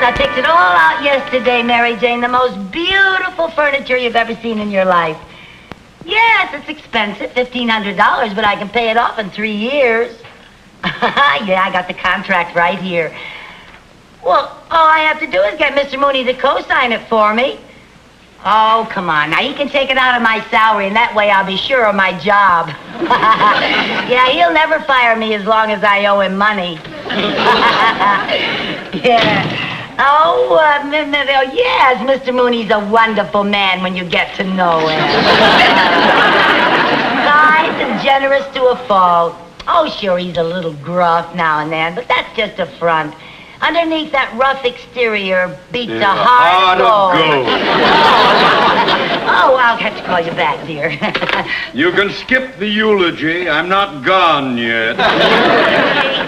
I picked it all out yesterday, Mary Jane. The most beautiful furniture you've ever seen in your life. Yes, it's expensive, $1,500, but I can pay it off in 3 years. Yeah, I got the contract right here. Well, all I have to do is get Mr. Mooney to co-sign it for me. Oh, come on. Now, he can take it out of my salary, and that way I'll be sure of my job. Yeah, he'll never fire me as long as I owe him money. Yeah. Oh, yes, Mr. Mooney's a wonderful man when you get to know him. Kind and generous to a fault. Oh, sure, he's a little gruff now and then, but that's just a front. Underneath that rough exterior beats a hard gold. Oh, I'll have to call you back, dear. You can skip the eulogy. I'm not gone yet.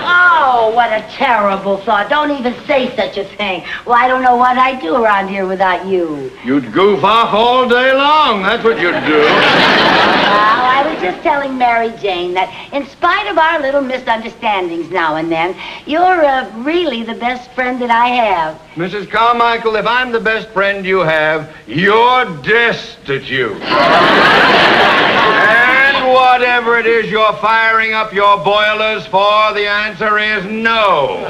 Oh, what a terrible thought. Don't even say such a thing. Well, I don't know what I'd do around here without you. You'd goof off all day long. That's what you'd do. Well, I was just telling Mary Jane that in spite of our little misunderstandings now and then, you're really the best friend that I have. Mrs. Carmichael, if I'm the best friend you have, you're destitute. And whatever it is you're firing up your boilers for, the answer is no.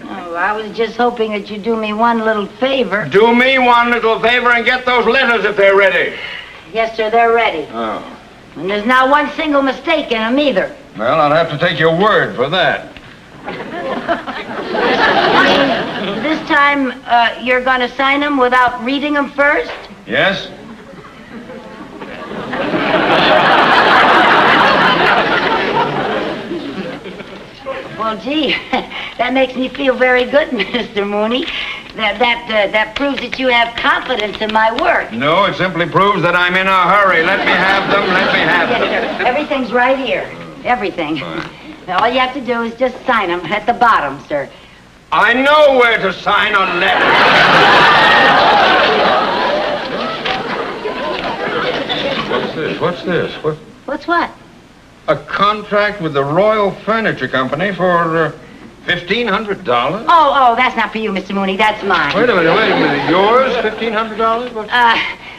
Oh, I was just hoping that you'd do me one little favor. Do me one little favor and get those letters if they're ready. Yes, sir, they're ready. Oh. And there's not one single mistake in them either. Well, I'll have to take your word for that. This time, you're going to sign them without reading them first? Yes? Well, gee, that makes me feel very good, Mr. Mooney. That proves that you have confidence in my work. No, it simply proves that I'm in a hurry. Let me have them, let me have them. Yes, sir. Everything's right here. Everything. Now, all you have to do is just sign them at the bottom, sir. I know where to sign a letter. What's this? What's this? What's what? A contract with the Royal Furniture Company for $1,500? Oh, that's not for you, Mr. Mooney. That's mine. Wait a minute. Yours, $1,500?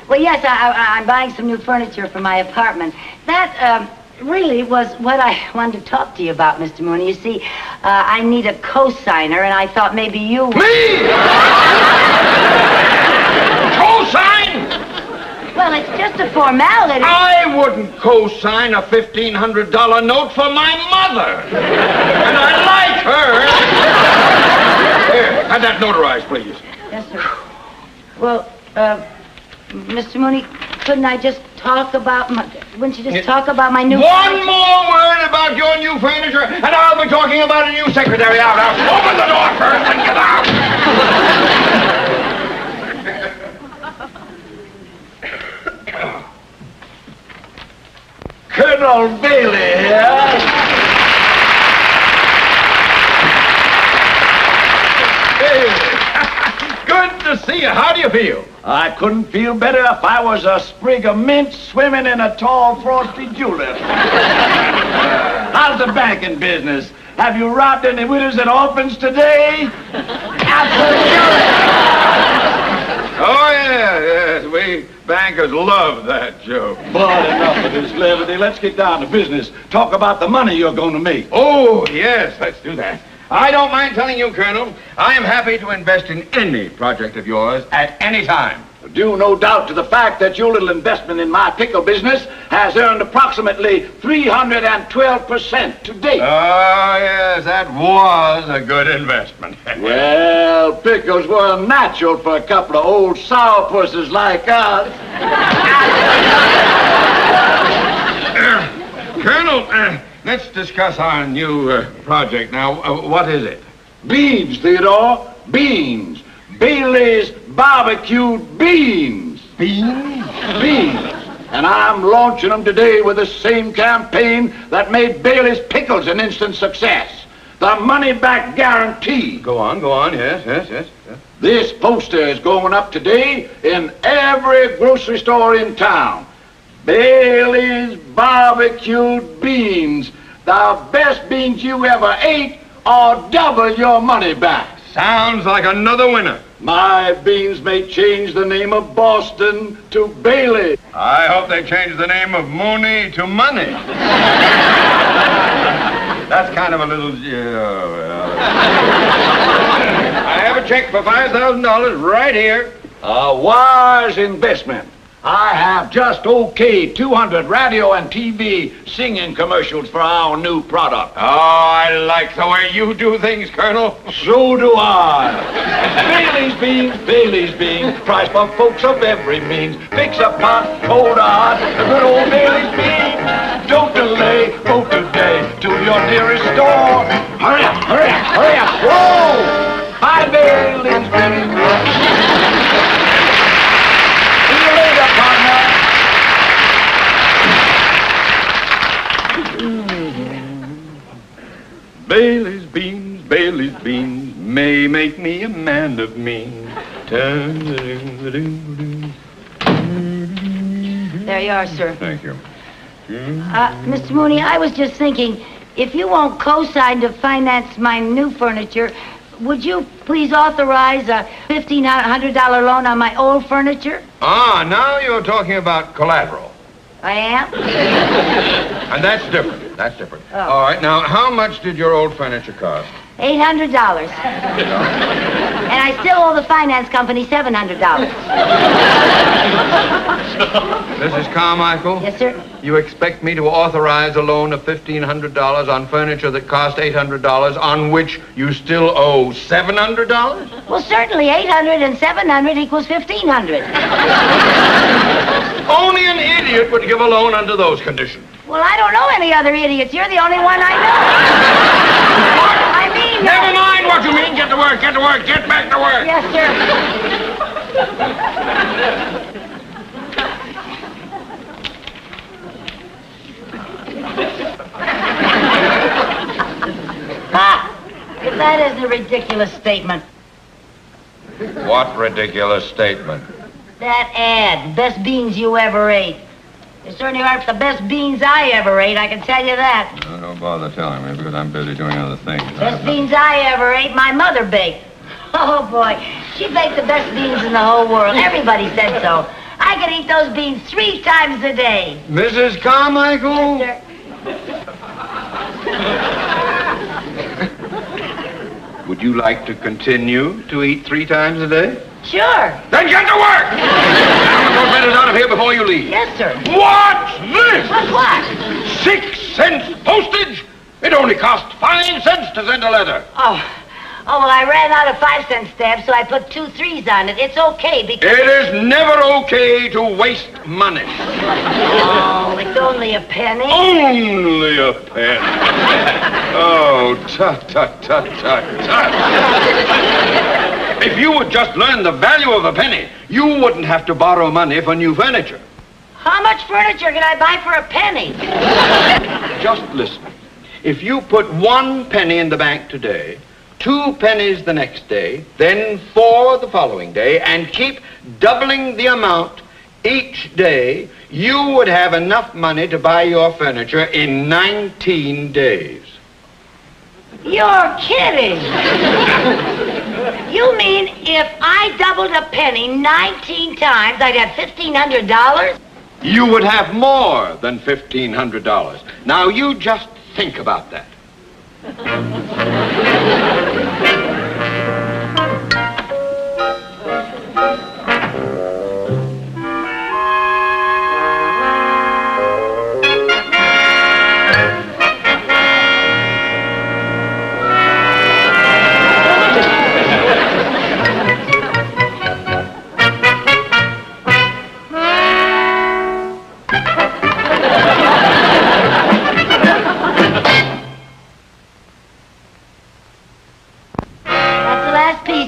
Well, yes, I'm buying some new furniture for my apartment. That, really was what I wanted to talk to you about, Mr. Mooney. You see, I need a co-signer, and I thought maybe you... Me? Co-sign? Well, it's just a formality. I wouldn't co-sign a $1,500 note for my mother. And I like her. Here, have that notarized, please. Yes, sir. Well, Mr. Mooney, couldn't I just talk about my... Wouldn't you just talk about my new... One more word about your new furniture, and I'll be talking about a new secretary. Out. Open the door first and get out. Colonel Bailey here. Good to see you. How do you feel? I couldn't feel better if I was a sprig of mint swimming in a tall, frosty julep. How's the banking business? Have you robbed any widows and orphans today? Absolutely. Oh, yes. We bankers love that joke. But enough of this levity. Let's get down to business. Talk about the money you're going to make. Oh, yes. Let's do that. I don't mind telling you, Colonel, I am happy to invest in any project of yours at any time. Due no doubt to the fact that your little investment in my pickle business has earned approximately 312% to date. Oh, yes, that was a good investment. Well, pickles were natural for a couple of old sourpusses like us. Colonel, let's discuss our new project now. What is it? Beans, Theodore. Beans. Bailey's barbecued beans. Beans? Beans. And I'm launching them today with the same campaign that made Bailey's pickles an instant success. The money-back guarantee. Go on. Yes. This poster is going up today in every grocery store in town. Bailey's barbecued beans. The best beans you ever ate, or double your money back. Sounds like another winner. My beans may change the name of Boston to Bailey. I hope they change the name of Mooney to Money. That's kind of a little... I have a check for $5,000 right here. A wise investment. I have just okayed 200 radio and TV singing commercials for our new product. Oh, I like the way you do things, Colonel. So do I. Bailey's beans, price for folks of every means. Fix up hot, cold hard, the good old Bailey's beans. Don't delay, go today to your nearest store. Hurry up, hurry up, hurry up. Whoa! Buy Bailey's beans. See you later, partner. Bailey's beans may make me a man of means. There you are, sir. Thank you. Mr. Mooney, I was just thinking, if you won't co-sign to finance my new furniture, would you please authorize a $1,500 loan on my old furniture? Ah, now you're talking about collateral. I am? And that's different. That's different. Oh. All right, now, how much did your old furniture cost? $800. And I still owe the finance company $700. Mrs. Carmichael? Yes, sir? You expect me to authorize a loan of $1,500 on furniture that cost $800, on which you still owe $700? Well, certainly 800 and 700 equals 1,500. Only an idiot would give a loan under those conditions. Well, I don't know any other idiots. You're the only one I know. I mean... Never mind what you mean. Get to work, get to work, get back to work. Yes, sir. Ha! If that isn't a ridiculous statement. What ridiculous statement? That ad, best beans you ever ate. They certainly aren't the best beans I ever ate, I can tell you that. Don't bother telling me because I'm busy doing other things. Best beans I ever ate, my mother baked. Oh, boy. She baked the best beans in the whole world. Everybody said so. I could eat those beans 3 times a day. Mrs. Carmichael? Yes, sir. Would you like to continue to eat 3 times a day? Sure. Then get to work! I'm going to get those out of here before you leave. Yes, sir. What's this? What? 6 cents postage? It only cost 5 cents to send a letter. Oh, well, I ran out of 5-cent stamps, so I put 2 3s on it. It's okay because... It is never okay to waste money. Oh, it's only a penny. Only a penny. Oh, tut, tut, tut, tut, tut. If you would just learn the value of a penny, you wouldn't have to borrow money for new furniture. How much furniture can I buy for a penny? Just listen. If you put 1 penny in the bank today, 2 pennies the next day, then 4 the following day, and keep doubling the amount each day, you would have enough money to buy your furniture in 19 days. You're kidding. You mean if I doubled a penny 19 times, I'd have $1,500? You would have more than $1,500. Now, you just think about that.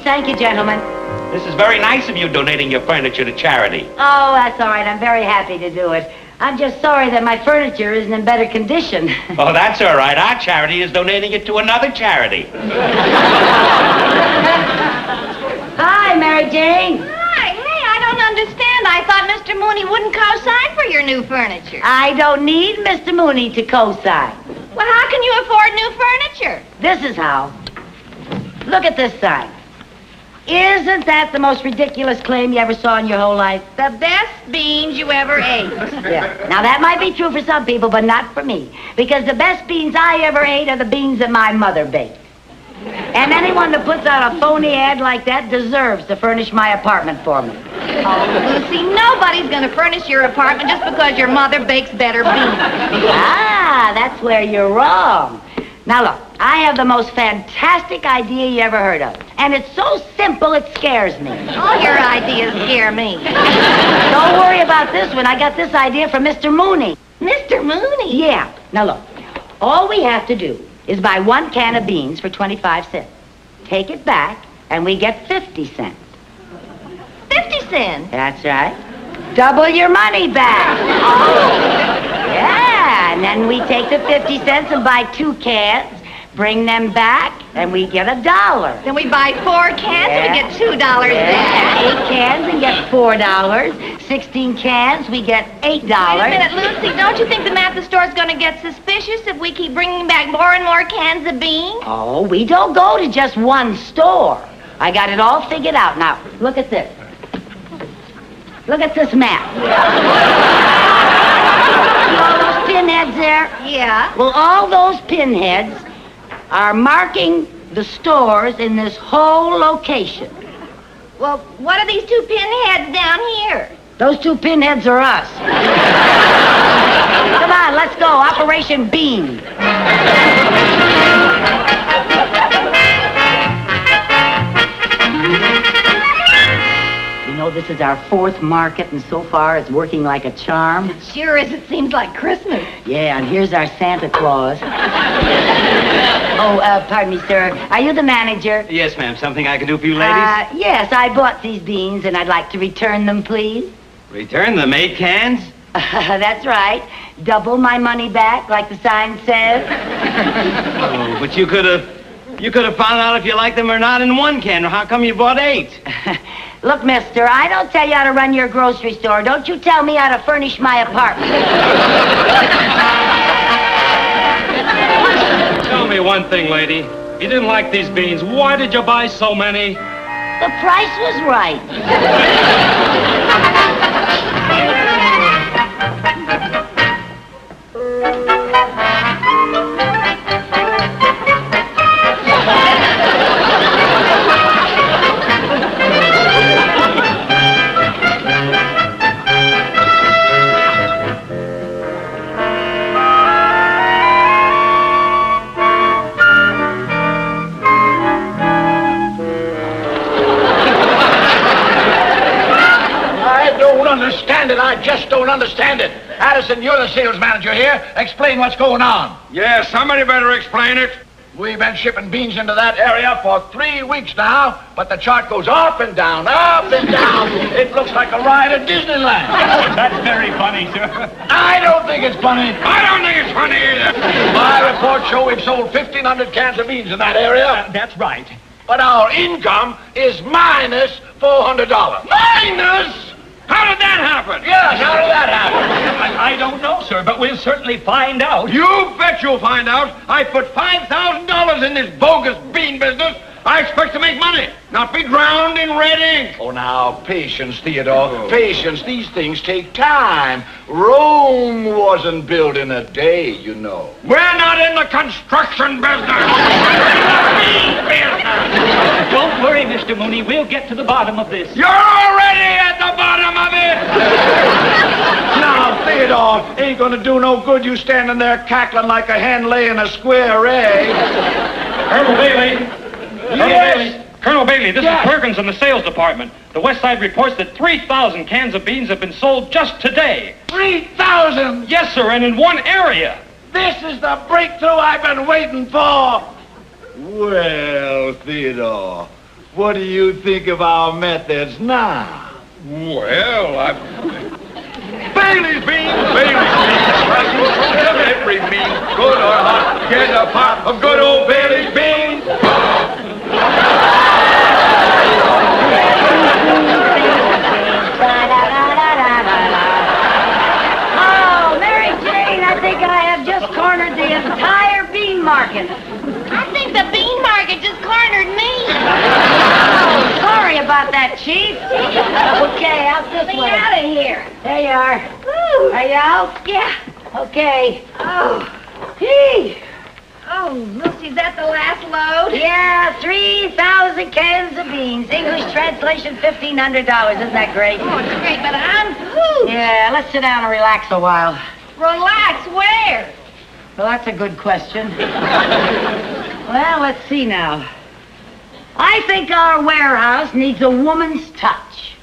Thank you, gentlemen. This is very nice of you donating your furniture to charity. Oh, that's all right. I'm very happy to do it. I'm just sorry that my furniture isn't in better condition. Oh, that's all right. Our charity is donating it to another charity. Hi, Mary Jane. Hi. Hey, I don't understand. I thought Mr. Mooney wouldn't co-sign for your new furniture. I don't need Mr. Mooney to co-sign. Well, how can you afford new furniture? This is how. Look at this sign. Isn't that the most ridiculous claim you ever saw in your whole life? The best beans you ever ate. Yeah. Now, that might be true for some people, but not for me. Because the best beans I ever ate are the beans that my mother baked. And anyone that puts out a phony ad like that deserves to furnish my apartment for me. Oh, Lucy, nobody's going to furnish your apartment just because your mother bakes better beans. Ah, that's where you're wrong. Now, look, I have the most fantastic idea you ever heard of. And it's so simple, it scares me. All your ideas scare me. Don't worry about this one. I got this idea from Mr. Mooney. Mr. Mooney? Yeah. Now, look, all we have to do is buy 1 can of beans for 25 cents. Take it back, and we get 50 cents. 50 cents? That's right. Double your money back. Oh. Yeah, and then we take the 50 cents and buy 2 cans, bring them back, and we get $1. Then we buy 4 cans and we get $2 back. 8 cans and get $4. 16 cans, we get $8. Wait a minute, Lucy. Don't you think the math the store's going to get suspicious if we keep bringing back more and more cans of beans? Oh, we don't go to just one store. I got it all figured out. Now, look at this. Look at this map. See all those pinheads there? Yeah. Well, all those pinheads are marking the stores in this whole location. Well, what are these 2 pinheads down here? Those 2 pinheads are us. Come on, let's go. Operation Bean. You know, this is our 4th market, and so far it's working like a charm. Sure is. It seems like Christmas. Yeah, and here's our Santa Claus. Oh, pardon me, sir. Are you the manager? Yes, ma'am. Something I can do for you ladies? Yes, I bought these beans, and I'd like to return them, please. Return them 8 cans? That's right. Double my money back, like the sign says. Oh, but you could have found out if you liked them or not in 1 can. How come you bought 8? Look, mister, I don't tell you how to run your grocery store. Don't you tell me how to furnish my apartment. Tell me one thing, lady. You didn't like these beans. Why did you buy so many? The price was right. I just don't understand it. Addison, you're the sales manager here. Explain what's going on. Yes, somebody better explain it. We've been shipping beans into that area for 3 weeks now, but the chart goes up and down, up and down. It looks like a ride at Disneyland. That's very funny, sir. I don't think it's funny. I don't think it's funny either. My reports show we've sold 1,500 cans of beans in that area. That's right. But our income is minus $400. Minus? How did that happen? Yes, how did that happen? I don't know, sir, but we'll certainly find out. You bet you'll find out. I put $5,000 in this bogus bean business. I expect to make money, not be drowned in red ink. Oh, now, patience, Theodore. Patience. These things take time. Rome wasn't built in a day, you know. We're not in the construction business. Don't worry, Mr. Mooney. We'll get to the bottom of this. You're already at the bottom of it. Now, Theodore, ain't gonna do no good you standing there cackling like a hen laying a square egg. Colonel Bailey. Yes. Colonel Bailey, this Yes. is Perkins in the sales department. The West Side reports that 3,000 cans of beans have been sold just today. 3,000! Yes, sir, and in one area. This is the breakthrough I've been waiting for. Well, Theodore, what do you think of our methods now? Well, Bailey's beans, Bailey's beans. Every bean, good or hot, get a pot of good old Bailey's beans. Oh, Mary Jane, I think I have just cornered the entire bean market. I think the bean market just cornered me. Oh, sorry. that, Chief. Okay, out this Let me way. out of here. There you are. Woo. Are you out? Yeah. Okay. Oh. Gee. Oh, Lucy, is that the last load? Yeah, 3,000 cans of beans. English translation, $1,500. Isn't that great? Oh, it's great, but I'm pooped. Yeah, let's sit down and relax a while. Relax, where? Well, that's a good question. Well, let's see now. I think our warehouse needs a woman's touch.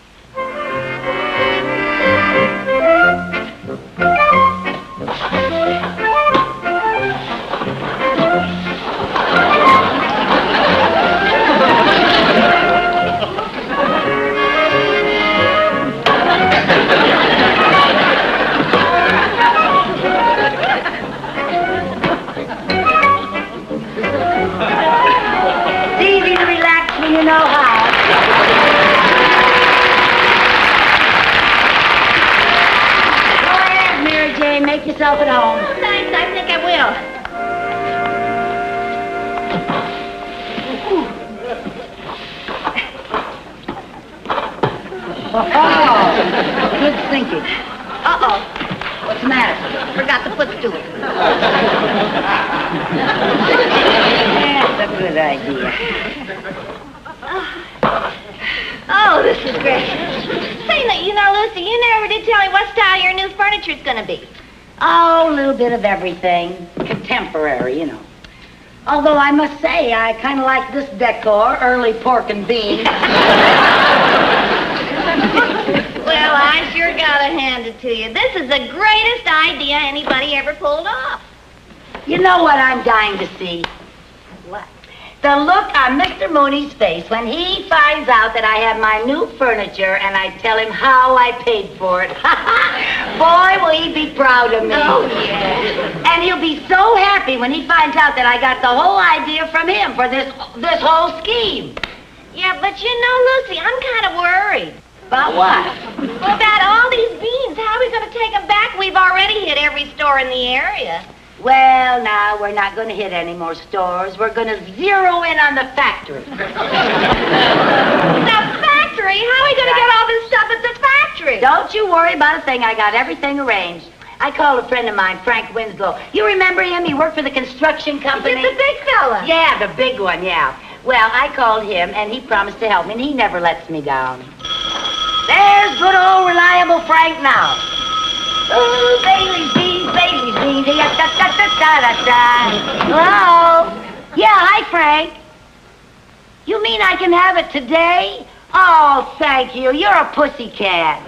It's easy to relax when you know how. Go ahead, Mary Jane. Make yourself at home. Thanks, I think I will. Oh, good thinking. Uh-oh. What's the matter? Forgot the footstool. That's a good idea. Oh, this is great. Say, you know, Lucy, you never did tell me what style your new furniture's gonna be. Oh, a little bit of everything. Contemporary, you know. Although I must say, I kind of like this decor, early pork and beans. Well, I sure gotta hand it to you. This is the greatest idea anybody ever pulled off. You know what I'm dying to see? What? The look on Mr. Mooney's face when he finds out that I have my new furniture and I tell him how I paid for it. Boy, will he be proud of me. Oh, yeah. And he'll be so happy when he finds out that I got the whole idea from him for this whole scheme. Yeah, but you know, Lucy, I'm kind of worried. About what? Well, about all these beans. How are we going to take them back? We've already hit every store in the area. Well, now, we're not going to hit any more stores. We're going to zero in on the factory. The factory? How are we going to get all this stuff at the factory? Don't you worry about a thing. I got everything arranged. I called a friend of mine, Frank Winslow. You remember him? He worked for the construction company. Is it the big fella? Yeah, the big one, yeah. Well, I called him, and he promised to help me, and he never lets me down. There's good old reliable Frank now. Oh, Bailey's beans, da-da-da-da-da. Hello? Yeah, hi, Frank. You mean I can have it today? Oh, thank you. You're a pussycat.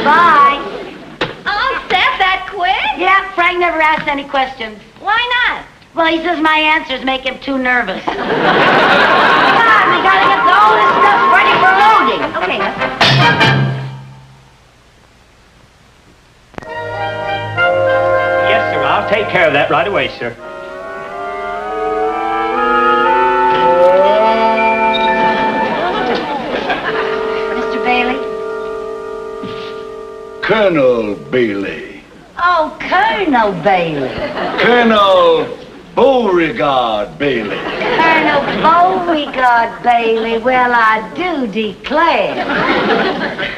Bye. Oh, Seth, that quick? Yeah, Frank never asked any questions. Why not? Well, he says my answers make him too nervous. Come on, we gotta get all this stuff ready for loading. Okay, Yes, sir. I'll take care of that right away, sir. Mr. Bailey? Colonel Bailey. Oh, Colonel Bailey. Colonel Beauregard Bailey. Colonel Beauregard Bailey. Well, I do declare.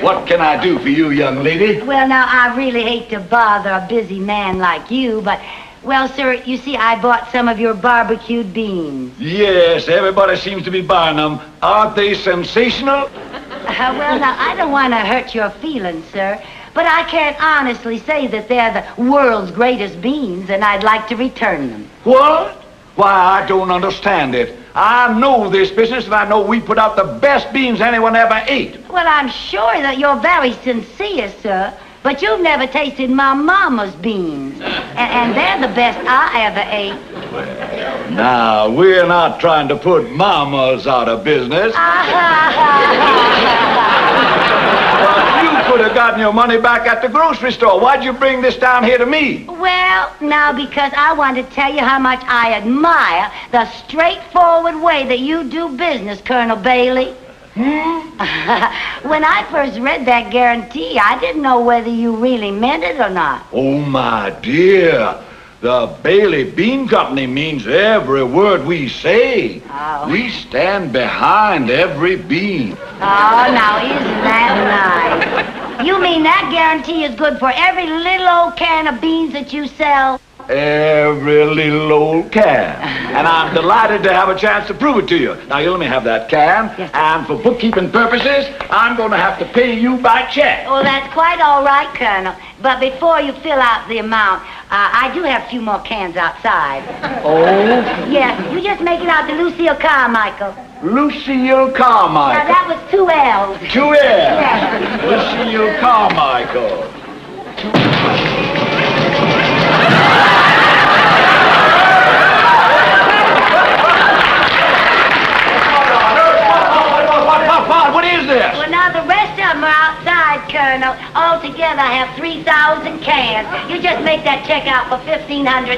What can I do for you, young lady? Well, now, I really hate to bother a busy man like you, but, well, sir, you see, I bought some of your barbecued beans. Yes, everybody seems to be buying them. Aren't they sensational? Well, now, I don't want to hurt your feelings, sir, but I can't honestly say that they're the world's greatest beans, and I'd like to return them. What? Why, I don't understand it. I know this business, and I know we put out the best beans anyone ever ate. Well, I'm sure that you're very sincere, sir, but you've never tasted my mama's beans, and they're the best I ever ate. Now, we're not trying to put mamas out of business. You could have gotten your money back at the grocery store. Why'd you bring this down here to me? Well, now, because I want to tell you how much I admire the straightforward way that you do business, Colonel Bailey. When I first read that guarantee, I didn't know whether you really meant it or not. Oh, my dear. The Bailey Bean Company means every word we say. Oh. We stand behind every bean. Oh, now isn't that nice? You mean that guarantee is good for every little old can of beans that you sell? Every little old can. And I'm delighted to have a chance to prove it to you. Now, you let me have that can. Yes. And for bookkeeping purposes, I'm going to have to pay you by check. Oh, that's quite all right, Colonel. But before you fill out the amount, I do have a few more cans outside. Oh? Yes, you just make it out to Lucille Carmichael. Lucille Now, Carmichael. that was 2 L's. 2 L's. Yes. Lucille Carmichael. What is this? Well, now the rest of them are outside, Colonel. Altogether, I have 3,000 cans. You just make that check out for $1,500. $1,500?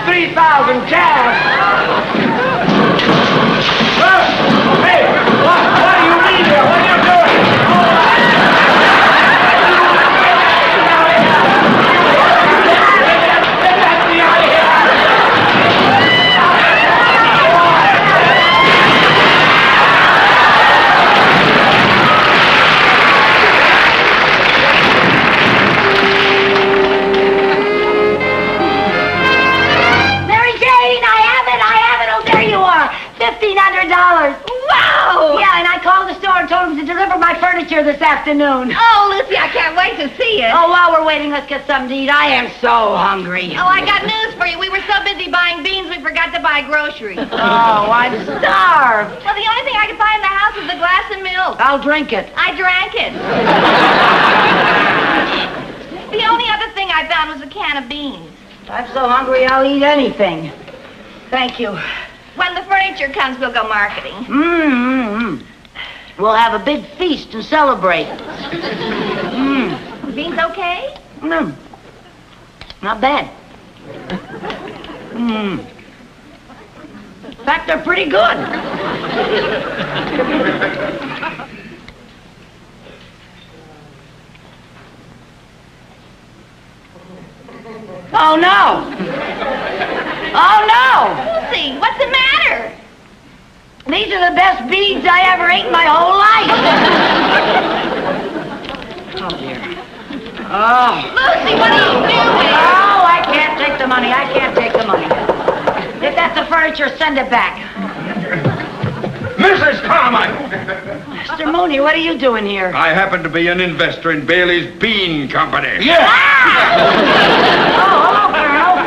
3,000 cans? Hey, what do you mean here? What are you doing? Get me out of here! $1,500. Wow! Yeah, and I called the store and told them to deliver my furniture this afternoon. Oh, Lucy, I can't wait to see it. Oh, while we're waiting, let's get something to eat. I am so hungry. Oh, I got news for you. We were so busy buying beans, we forgot to buy groceries. Oh, I'm starved. Well, the only thing I could find in the house was a glass of milk. I'll drink it. I drank it. The only other thing I found was a can of beans. I'm so hungry, I'll eat anything. Thank you. When the furniture comes, we'll go marketing. We'll have a big feast and celebrate. Beans okay? Not bad. In fact, they're pretty good. Oh, no. Oh, no. Lucy, what's the matter? These are the best beans I ever ate in my whole life. Oh, dear. Oh. Lucy, what are you doing? Oh, I can't take the money. I can't take the money. If that's the furniture, send it back. Mrs. Carmichael! Mr. Mooney, what are you doing here? I happen to be an investor in Bailey's Bean Company. Yeah! Oh, hello, Colonel.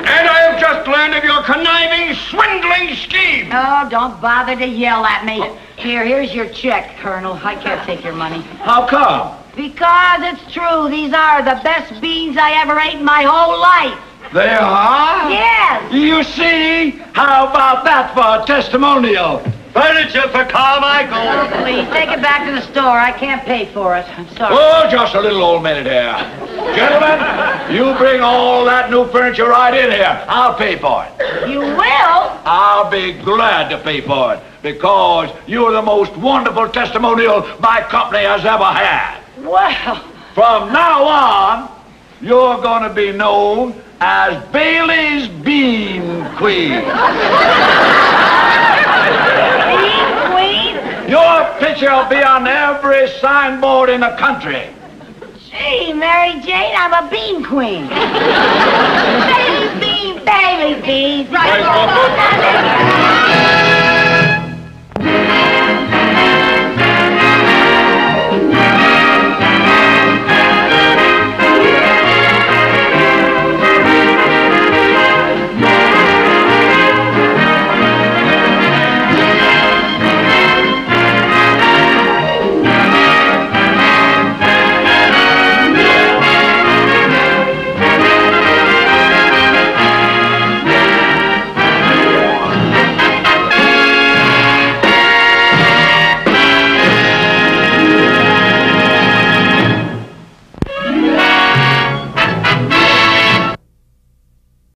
And I have just learned of your conniving, swindling scheme. Oh, don't bother to yell at me. Here's your check, Colonel. I can't take your money. How come? Because it's true. These are the best beans I ever ate in my whole life. They are? Yes. You see? How about that for a testimonial? Furniture for Carmichael. Oh, please, take it back to the store. I can't pay for it. I'm sorry. Oh, just a little old minute here. Gentlemen, you bring all that new furniture right in here. I'll pay for it. You will? I'll be glad to pay for it because you're the most wonderful testimonial my company has ever had. Well. From now on, you're going to be known as Bailey's Bean Queen. Bean Queen? Your picture will be on every signboard in the country. Gee, Mary Jane, I'm a bean queen. Bailey's bean, Bailey's beans. Right.